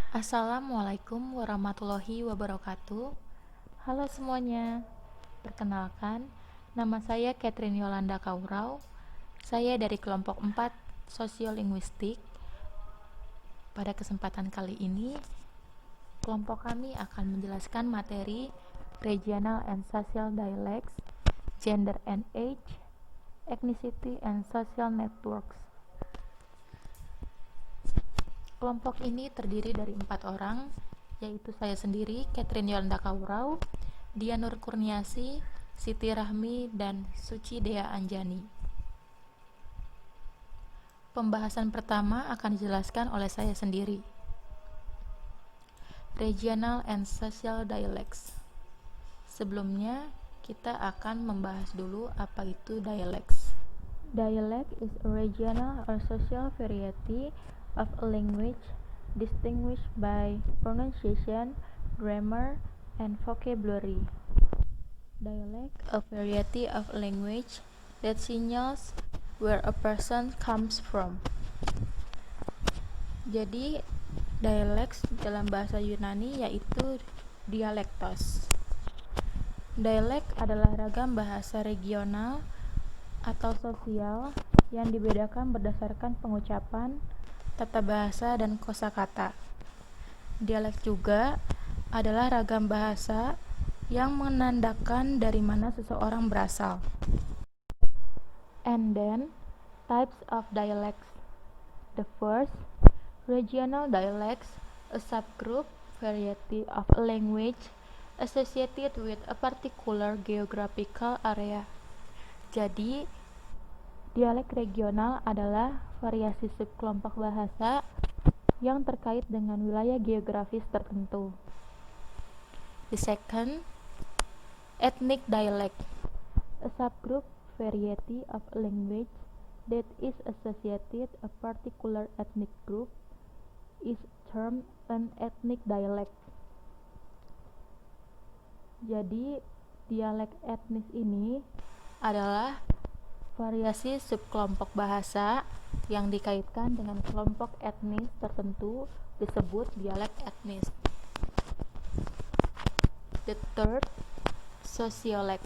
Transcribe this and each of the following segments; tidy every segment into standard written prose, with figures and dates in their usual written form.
Assalamualaikum warahmatullahi wabarakatuh. Halo semuanya, perkenalkan, nama saya Chaterine Yolanda Kaurouw. Saya dari kelompok 4 Sociolinguistics. Pada kesempatan kali ini, kelompok kami akan menjelaskan materi Regional and Social Dialects, Gender and Age, Ethnicity and Social Networks. Kelompok ini terdiri dari 4 orang, yaitu saya sendiri, Chaterine Yolanda Kaurouw, Dyan Nur Kurniasih, Siti Rahmi, dan Suci Dhea Anjani. Pembahasan pertama akan dijelaskan oleh saya sendiri. Regional and Social Dialects. Sebelumnya, kita akan membahas dulu apa itu dialects. Dialect is a regional or social variety of a language distinguished by pronunciation, grammar, and vocabulary. Dialect, a variety of language that signals where a person comes from. Jadi, dialects dalam bahasa Yunani yaitu dialektos. Dialek adalah ragam bahasa regional atau sosial yang dibedakan berdasarkan pengucapan, tata bahasa, dan kosakata. Dialek juga adalah ragam bahasa yang menandakan dari mana seseorang berasal. And then, types of dialects. The first, regional dialects, a subgroup variety of a language associated with a particular geographical area. Jadi, dialek regional adalah variasi subkelompok bahasa yang terkait dengan wilayah geografis tertentu. The second, ethnic dialect, a subgroup variety of a language that is associated a particular ethnic group is termed an ethnic dialect. Jadi, dialek etnis ini adalah variasi subkelompok bahasa yang dikaitkan dengan kelompok etnis tertentu disebut dialek etnis. The third, sociolect,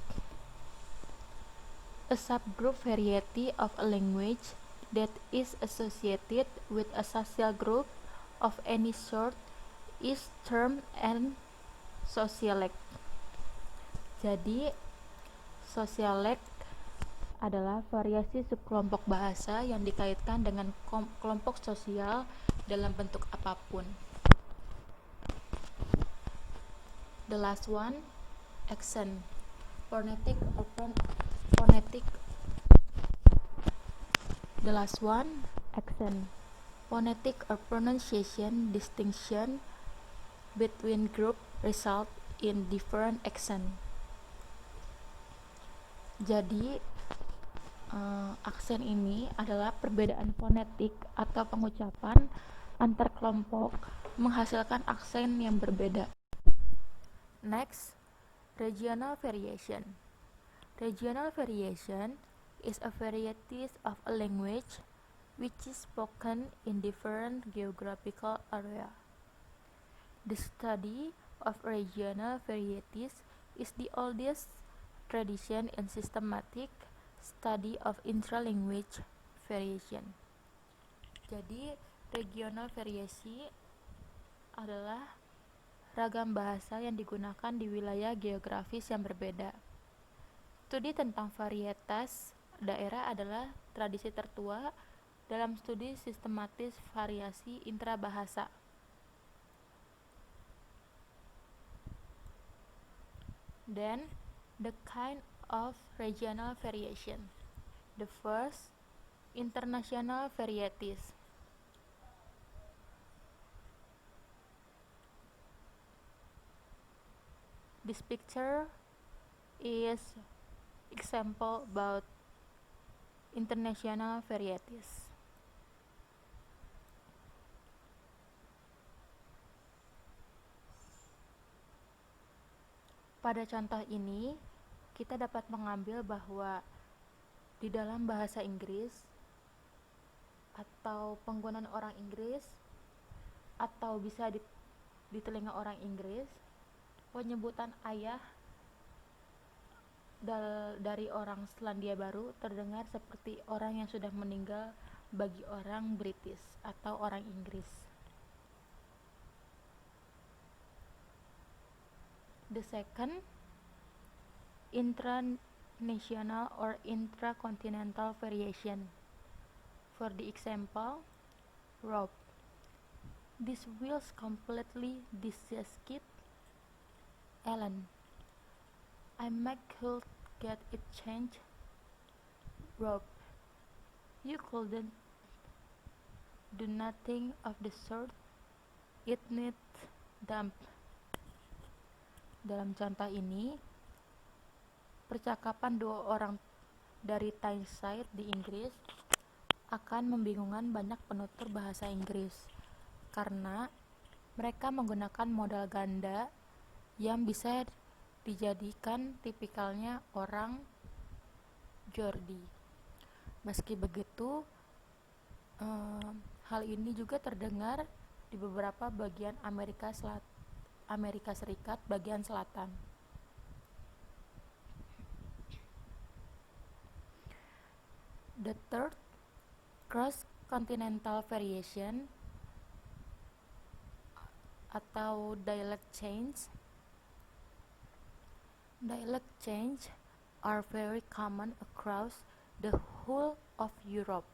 a subgroup variety of a language that is associated with a social group of any sort is termed an sociolect. Jadi, sociolect adalah variasi subkelompok bahasa yang dikaitkan dengan kelompok sosial dalam bentuk apapun. The last one, accent, phonetic or phonetic. The last one, accent, phonetic or pronunciation distinction between group result in different accent. Jadi, aksen ini adalah perbedaan fonetik atau pengucapan antar kelompok menghasilkan aksen yang berbeda. Next, regional variation. Regional variation is a variety of a language which is spoken in different geographical area. The study of regional varieties is the oldest tradition in systematic study of intralanguage variation. Jadi, regional variasi adalah ragam bahasa yang digunakan di wilayah geografis yang berbeda. Studi tentang varietas daerah adalah tradisi tertua dalam studi sistematis variasi intrabahasa. Then, the kind of regional variation. The first, international varieties. This picture is example about international varieties. Pada contoh ini, kita dapat mengambil bahwa di dalam bahasa Inggris atau penggunaan orang Inggris atau bisa di telinga orang Inggris, penyebutan ayah dari orang Selandia Baru terdengar seperti orang yang sudah meninggal bagi orang British atau orang Inggris. The second, intranational or intracontinental variation. For the example, Rob. This wheels completely disasket Ellen. I could get it changed. Rob. You couldn't do nothing of the sort. It needs damp. Dalam contoh ini, percakapan dua orang dari Tyneside di Inggris akan membingungkan banyak penutur bahasa Inggris karena mereka menggunakan modal ganda yang bisa dijadikan tipikalnya orang Geordie. Meski begitu, hal ini juga terdengar di beberapa bagian Amerika Serikat bagian selatan. The third, cross-continental variation atau dialect change. Dialect change are very common across the whole of Europe.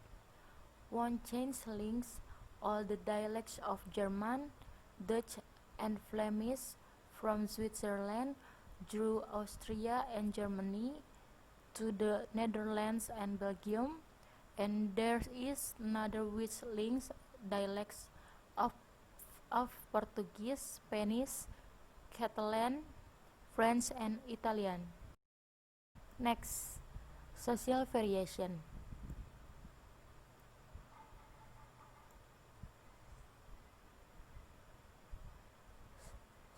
One change links all the dialects of German, Dutch, and Flemish from Switzerland through Austria and Germany to the Netherlands and Belgium, and there is another which links dialects of Portuguese, Spanish, Catalan, French, and Italian. Next, social variation.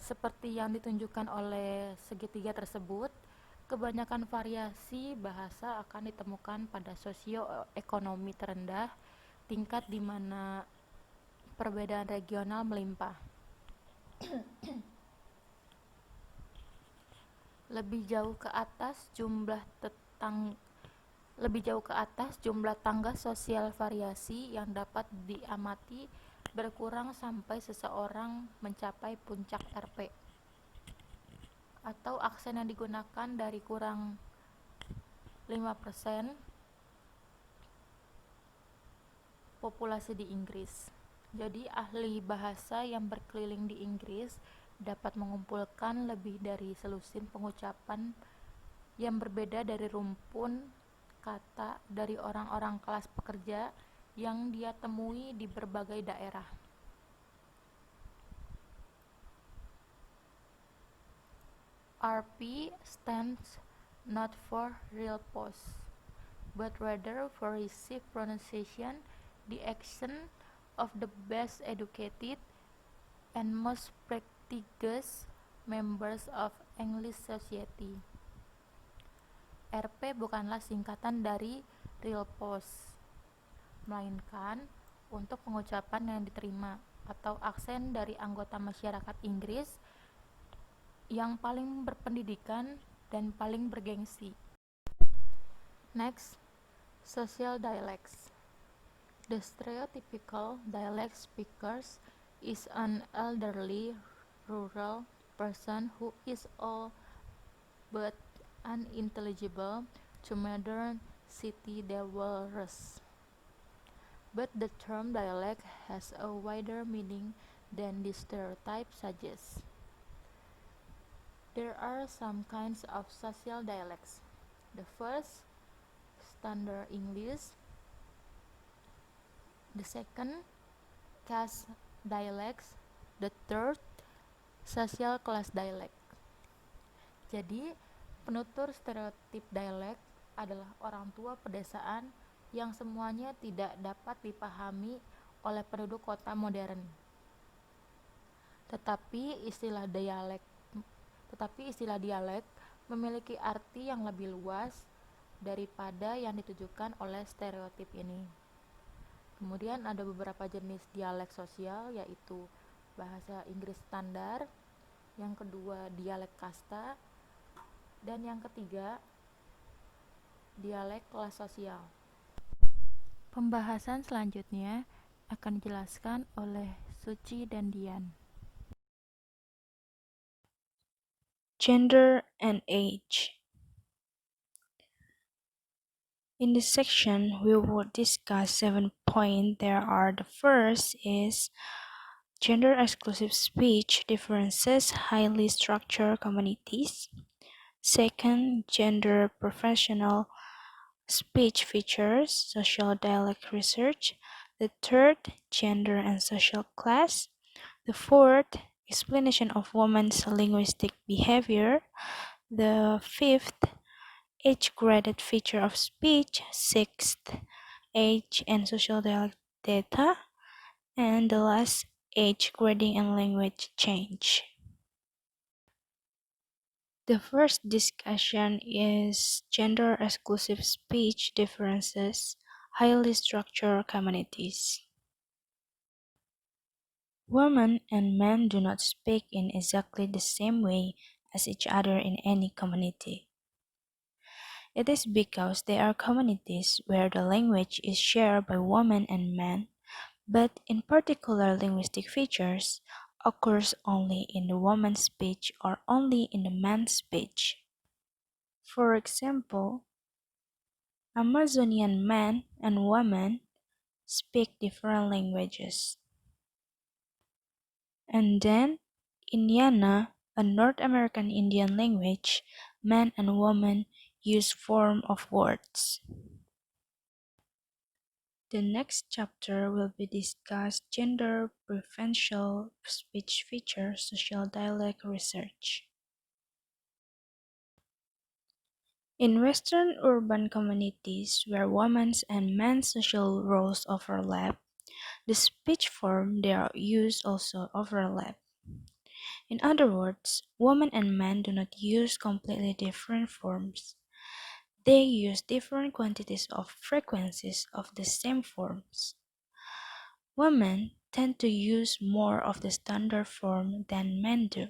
Seperti yang ditunjukkan oleh segitiga tersebut, kebanyakan variasi bahasa akan ditemukan pada sosioekonomi terendah, tingkat di mana perbedaan regional melimpah. Lebih jauh ke atas jumlah tangga sosial variasi yang dapat diamati berkurang sampai seseorang mencapai puncak RP, atau aksen yang digunakan dari kurang 5% populasi di Inggris. Jadi ahli bahasa yang berkeliling di Inggris dapat mengumpulkan lebih dari selusin pengucapan yang berbeda dari rumpun kata dari orang-orang kelas pekerja yang dia temui di berbagai daerah. RP stands not for real pause, but rather for received pronunciation, the action of the best educated and most prestigious members of English society. RP bukanlah singkatan dari real pause, melainkan untuk pengucapan yang diterima atau aksen dari anggota masyarakat Inggris yang paling berpendidikan dan paling bergengsi. Next, social dialects. The stereotypical dialect speakers is an elderly rural person who is all but unintelligible to modern city dwellers. But the term dialect has a wider meaning than the stereotype suggests. There are some kinds of social dialects. The first, standard English. The second, caste dialects. The third, social class dialect. Jadi, penutur stereotip dialek adalah orang tua pedesaan yang semuanya tidak dapat dipahami oleh penduduk kota modern. Tetapi istilah dialek memiliki arti yang lebih luas daripada yang ditujukan oleh stereotip ini. Kemudian ada beberapa jenis dialek sosial, yaitu bahasa Inggris standar, yang kedua dialek kasta, dan yang ketiga dialek kelas sosial. Pembahasan selanjutnya akan dijelaskan oleh Suci dan Dyan. Gender and age. In this section, we will discuss 7 points. The first is gender exclusive speech differences, highly structured communities. Second, gender professional speech features, social dialect research. The third, gender and social class. The fourth, explanation of women's linguistic behavior. The fifth, age-graded feature of speech. Sixth, age and social dialect data. And the last, age grading and language change. The first discussion is gender exclusive speech differences, highly structured communities. Women and men do not speak in exactly the same way as each other in any community. It is because there are communities where the language is shared by women and men, but in particular linguistic features occurs only in the woman's speech or only in the man's speech. For example, Amazonian men and women speak different languages. And then, in Yana, a North American Indian language, man and woman use form of words. The next chapter will be discussed gender preferential speech feature social dialect research. In Western urban communities where women's and men's social roles overlap, the speech form they are used also overlap. In other words, women and men do not use completely different forms. They use different quantities of frequencies of the same forms. Women tend to use more of the standard form than men do.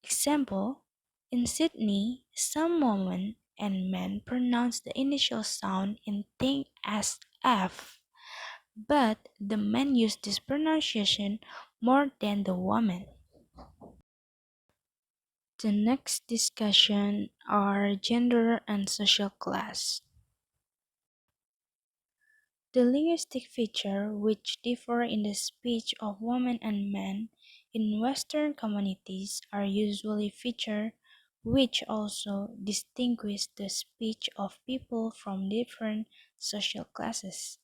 Example, in Sydney, some women and men pronounce the initial sound in thing as F, but the men use this pronunciation more than the women. The next discussion are gender and social class. The linguistic feature which differ in the speech of women and men in Western communities are usually features which also distinguish the speech of people from different social classes.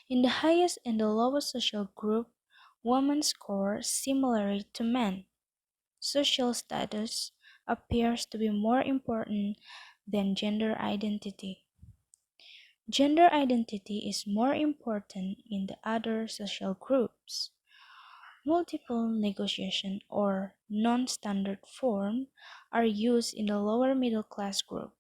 In the highest and the lowest social group, women score similarly to men. Social status appears to be more important than gender identity. Gender identity is more important in the other social groups. Multiple negotiation or non-standard form are used in the lower middle class group,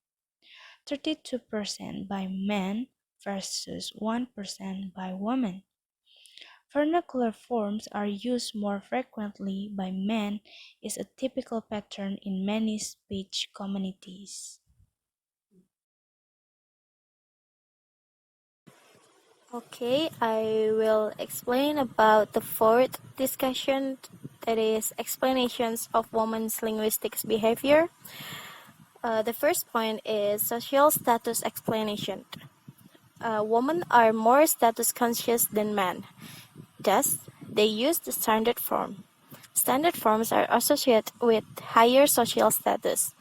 32% by men versus 1% by women. Vernacular forms are used more frequently by men is a typical pattern in many speech communities. Okay, I will explain about the fourth discussion, that is explanations of women's linguistics behavior. The first point is social status explanation. Women are more status conscious than men. Thus, they use the standard form. Standard forms are associated with higher social status.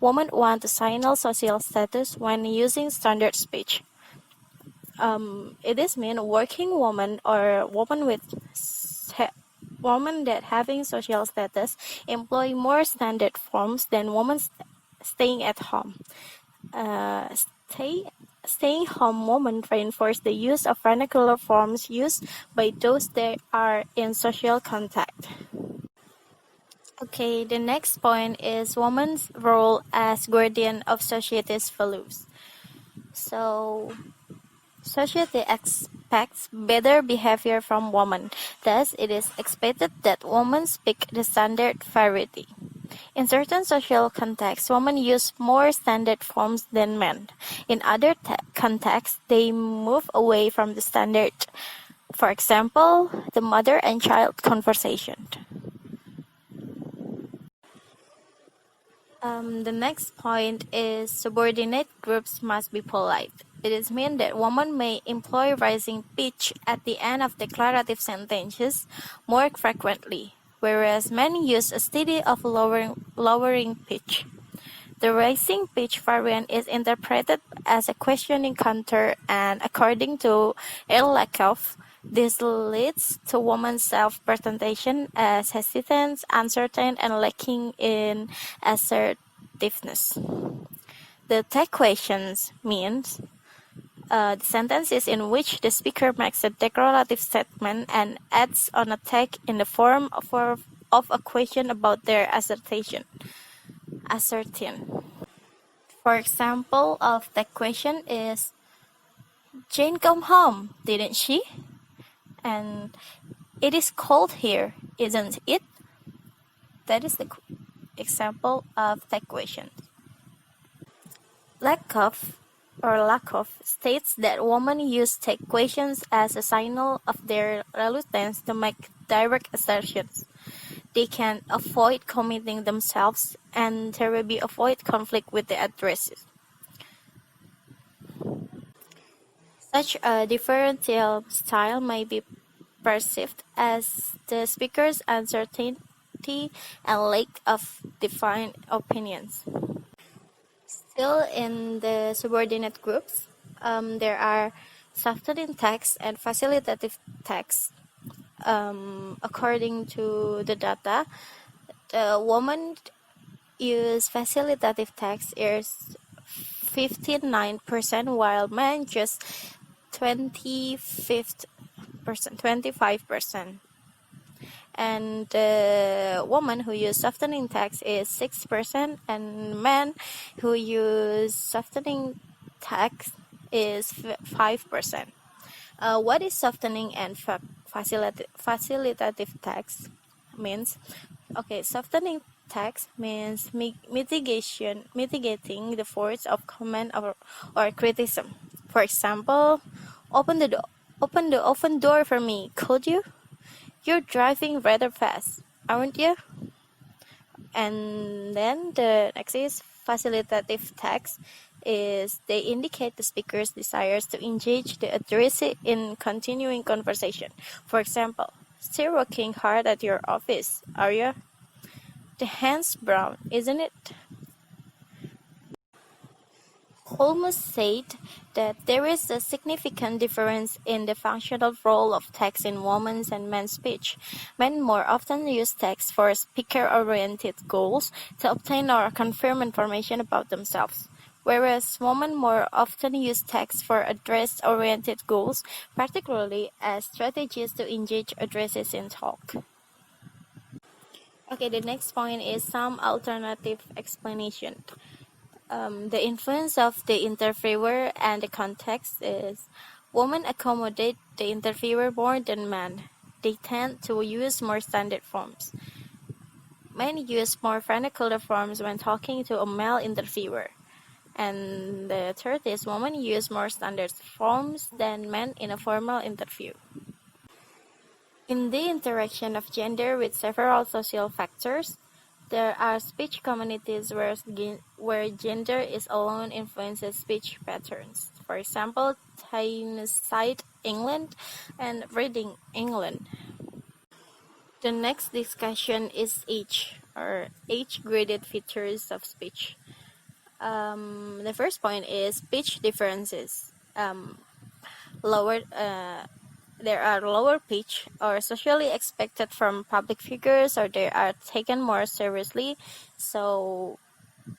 Women want to signal social status when using standard speech. It is mean working woman or woman that having social status employ more standard forms than women staying at home. Uh, stay Staying home women reinforce the use of vernacular forms used by those that are in social contact. Okay, the next point is woman's role as guardian of society's values. So, society expects better behavior from women. Thus, it is expected that women speak the standard variety. In certain social contexts, women use more standard forms than men. In other contexts, they move away from the standard. For example, the mother and child conversation. The next point is subordinate groups must be polite. It is meant that women may employ rising pitch at the end of declarative sentences more frequently, whereas men use a steady of lowering pitch. The rising pitch variant is interpreted as a questioning counter, and according to Lakov, this leads to women's self-presentation as hesitant, uncertain, and lacking in assertiveness. The tag questions means the sentences in which the speaker makes a declarative statement and adds on a tag in the form of a question about their assertion. For example of that question is, Jane come home, didn't she? And it is cold here, isn't it? That is the example of that question. Lakov states that women use tag questions as a signal of their reluctance to make direct assertions. They can avoid committing themselves and thereby avoid conflict with the addresses. Such a differential style may be perceived as the speaker's uncertainty and lack of defined opinions. Still in the subordinate groups, there are softening text and facilitative text. According to the data, the women use facilitative text is 59%, while men just 25%. And the women who use softening text is 6%, and men who use softening text is 5%. What is softening and facilitative text means? Okay, softening text means mitigating the force of comment or criticism. For example, open the oven door for me, could you? You're driving rather fast, aren't you? And then the next is facilitative text. Is they indicate the speaker's desires to engage the addressee in continuing conversation. For example, still working hard at your office, are you? The hand's brown, isn't it? Holmes said that there is a significant difference in the functional role of text in women's and men's speech. Men more often use text for speaker-oriented goals to obtain or confirm information about themselves, whereas women more often use text for address-oriented goals, particularly as strategies to engage addresses in talk. Okay, the next point is some alternative explanation. The influence of the interviewer and the context is women accommodate the interviewer more than men. They tend to use more standard forms. Men use more vernacular forms when talking to a male interviewer. And the third is women use more standard forms than men in a formal interview. In the interaction of gender with several social factors, there are speech communities where gender is alone influences speech patterns. For example, Tyneside, England, and Reading, England. The next discussion is age, or age-graded features of speech. The first point is speech differences. There are lower pitch or socially expected from public figures, or they are taken more seriously. So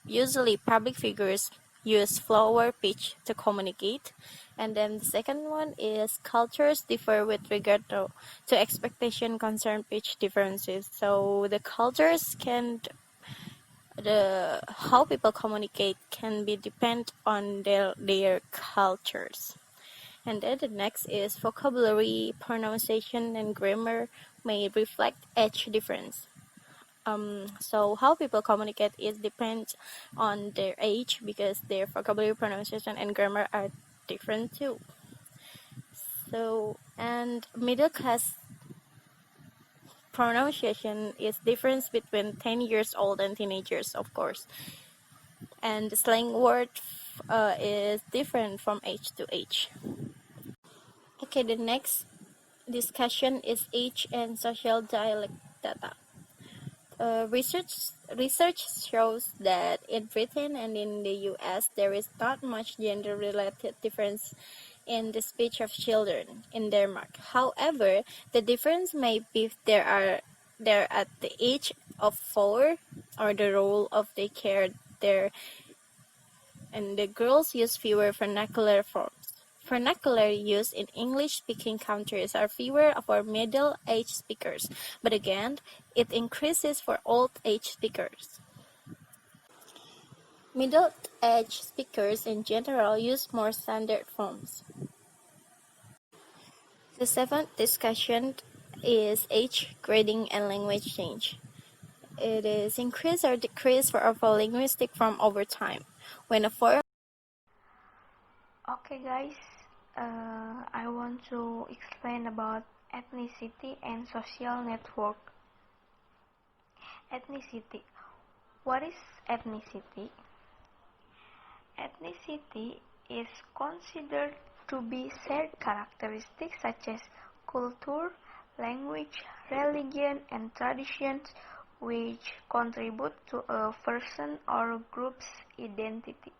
usually public figures use lower pitch to communicate. And then the second one is cultures differ with regard to expectation concern pitch differences. So the cultures how people communicate can be depend on their cultures. And then the next is vocabulary, pronunciation, and grammar may reflect age difference. So how people communicate is depends on their age because their vocabulary, pronunciation, and grammar are different too. So, and middle class pronunciation is difference between 10 years old and teenagers, of course. And the slang word is different from age to age. Okay, the next discussion is age and social dialect data. Research shows that in Britain and in the US there is not much gender-related difference in the speech of children. In Denmark, however, the difference may be there at the age of 4 or the role of daycare there, and the girls use fewer vernacular forms. Vernacular used in English-speaking countries are fewer for middle-aged speakers, but again, it increases for old-age speakers. Middle-aged speakers in general use more standard forms. The seventh discussion is age, grading, and language change. It is increase or decrease for a linguistic form over time. When a foreign Okay guys, I want to explain about ethnicity and social network. Ethnicity. What is ethnicity? Ethnicity is considered to be shared characteristics such as culture, language, religion, and traditions which contribute to a person or group's identity.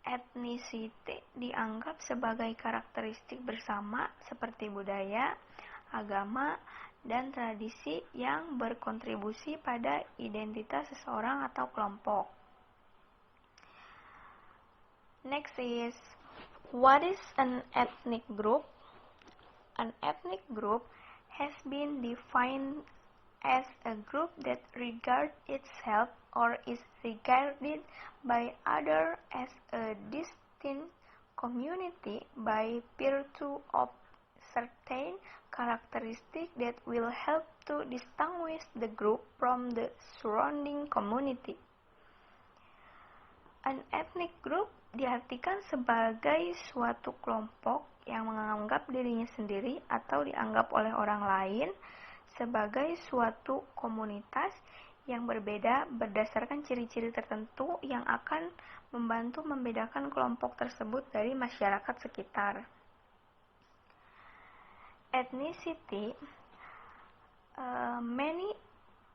Ethnicity dianggap sebagai karakteristik bersama seperti budaya, agama, dan tradisi yang berkontribusi pada identitas seseorang atau kelompok. Next is, what is an ethnic group? An ethnic group has been defined as a group that regards itself or is regarded by others as a distinct community by virtue of certain characteristics that will help to distinguish the group from the surrounding community. An ethnic group diartikan sebagai suatu kelompok yang menganggap dirinya sendiri atau dianggap oleh orang lain sebagai suatu komunitas yang berbeda berdasarkan ciri-ciri tertentu yang akan membantu membedakan kelompok tersebut dari masyarakat sekitar. Ethnicity. Many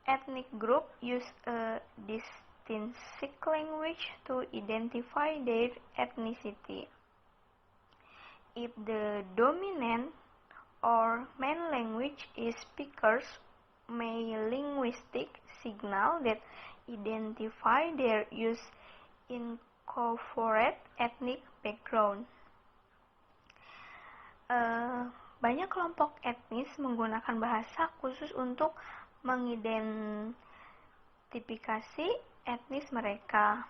ethnic groups use a distinct language to identify their ethnicity. If the dominant or main language is speakers may linguistic signal that identify their use incorporate ethnic background. Banyak kelompok etnis menggunakan bahasa khusus untuk mengidentifikasi etnis mereka.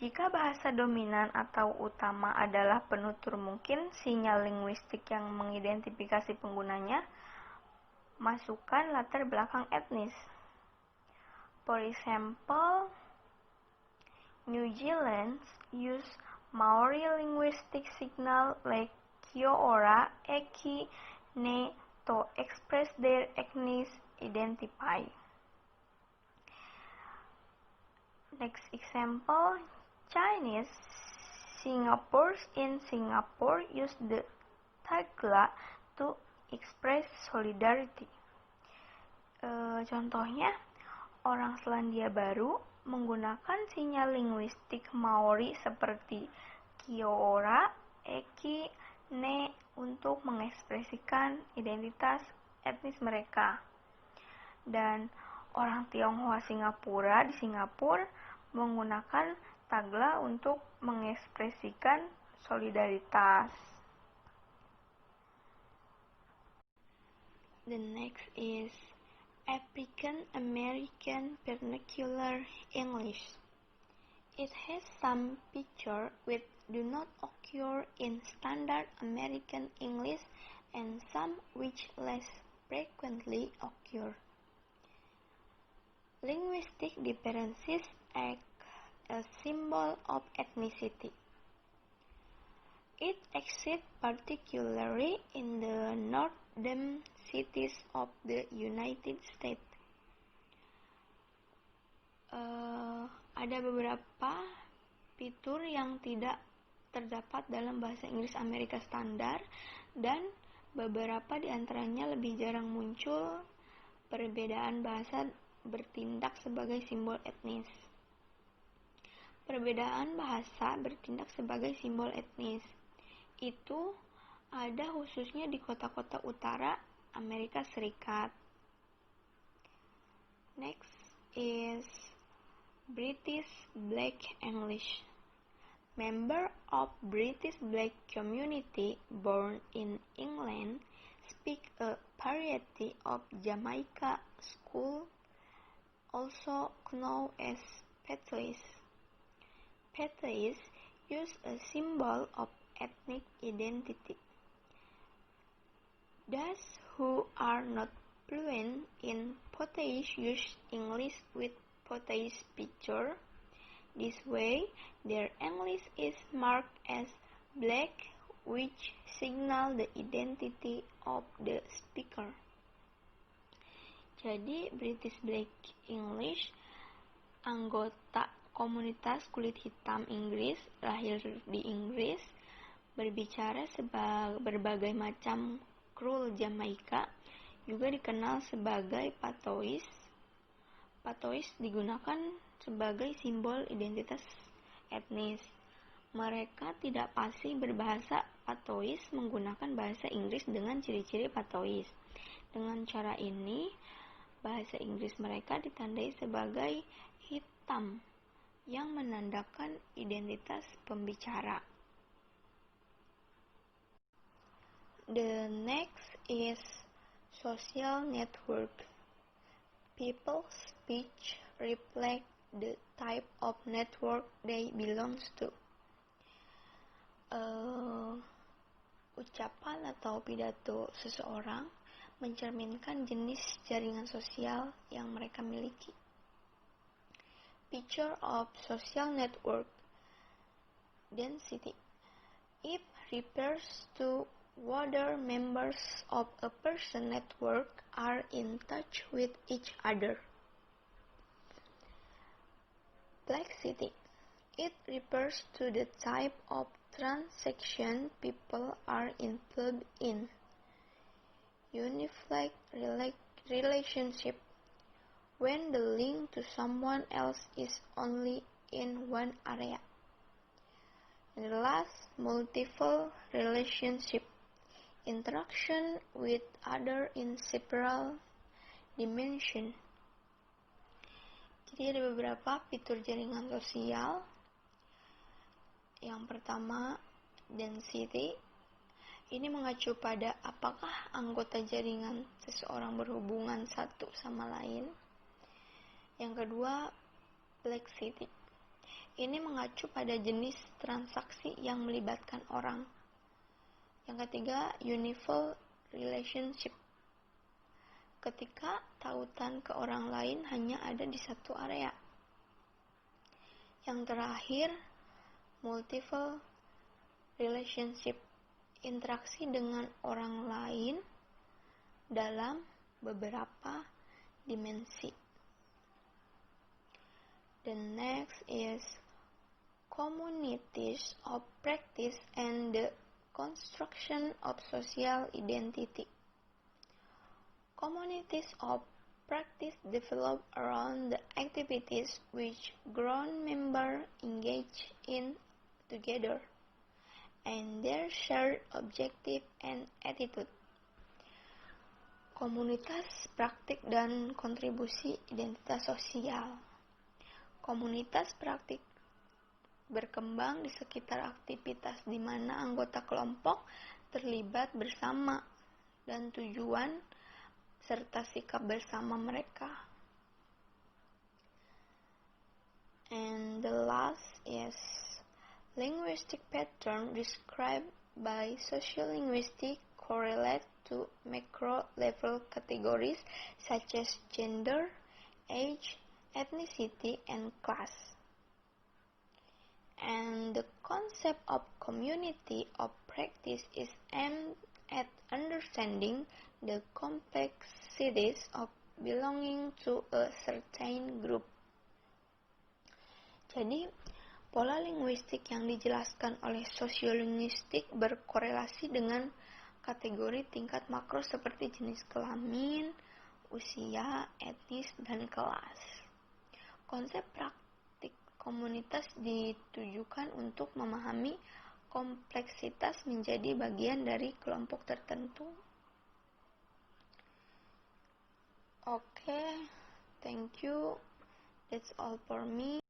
Jika bahasa dominan atau utama adalah penutur mungkin sinyal linguistik yang mengidentifikasi penggunanya, masukkan latar belakang etnis. For example, New Zealand use Maori linguistic signal like Kia Eki, Ne to express their ethnic identity. Next example, Chinese Singaporeans in Singapore use the tagla to express solidarity. Contohnya, orang Selandia Baru menggunakan sinyal linguistik Maori seperti Kia Eki, Ne untuk mengekspresikan identitas etnis mereka. Dan orang Tionghoa Singapura di Singapura menggunakan tagla untuk mengekspresikan solidaritas. The next is African American Vernacular English. It has some features with do not occur in standard American English and some which less frequently occur. Linguistic differences act as a symbol of ethnicity. It exists particularly in the northern cities of the United States. Ada beberapa fitur yang tidak terdapat dalam bahasa Inggris Amerika standar dan beberapa di antaranya lebih jarang muncul. Perbedaan bahasa bertindak sebagai simbol etnis. Perbedaan bahasa bertindak sebagai simbol etnis. Itu ada khususnya di kota-kota utara Amerika Serikat. Next is British Black English. Member of British Black community born in England speak a variety of Jamaica school, also known as Patois. Patois use a symbol of ethnic identity. Those who are not fluent in Patois use English with Patois picture. This way, their English is marked as black, which signal the identity of the speaker. Jadi, British Black English, anggota komunitas kulit hitam Inggris, lahir di Inggris, berbicara berbagai macam krul Jamaika, juga dikenal sebagai Patois. Patois digunakan sebagai simbol identitas etnis. Mereka tidak fasih berbahasa Patois menggunakan bahasa Inggris dengan ciri-ciri Patois. Dengan cara ini, bahasa Inggris mereka ditandai sebagai hitam yang menandakan identitas pembicara. The next is social network. People's speech reflect the type of network they belong to. Ucapan atau pidato seseorang mencerminkan jenis jaringan sosial yang mereka miliki. Picture of social network. Density. It refers to whether members of a person network are in touch with each other. Complexity. It refers to the type of transaction people are involved in. Unified relationship. When the link to someone else is only in one area. And the last, multiple relationship. Interaction with other in several dimension. Jadi ada beberapa fitur jaringan sosial. Yang pertama, density. Ini mengacu pada apakah anggota jaringan seseorang berhubungan satu sama lain. Yang kedua, complexity. Ini mengacu pada jenis transaksi yang melibatkan orang. Yang ketiga, universal relationship. Ketika tautan ke orang lain hanya ada di satu area. Yang terakhir, multiple relationship. Interaksi dengan orang lain dalam beberapa dimensi. The next is communities of practice and the construction of social identity. Communities of practice develop around the activities which grown members engage in together, and their shared objective and attitude. Komunitas praktik dan kontribusi identitas sosial. Komunitas praktik berkembang di sekitar aktivitas di mana anggota kelompok terlibat bersama dan tujuan serta sikap bersama mereka. And the last is Linguistic patterns described by sociolinguistics correlate to macro-level categories such as gender, age, ethnicity, and class. And the concept of community of practice is aimed at understanding the complexities of belonging to a certain group. Jadi, pola linguistik yang dijelaskan oleh sosiolinguistik berkorelasi dengan kategori tingkat makro seperti jenis kelamin, usia, etnis, dan kelas. Konsep praktik komunitas ditujukan untuk memahami kompleksitas menjadi bagian dari kelompok tertentu. Oke, thank you. That's all for me.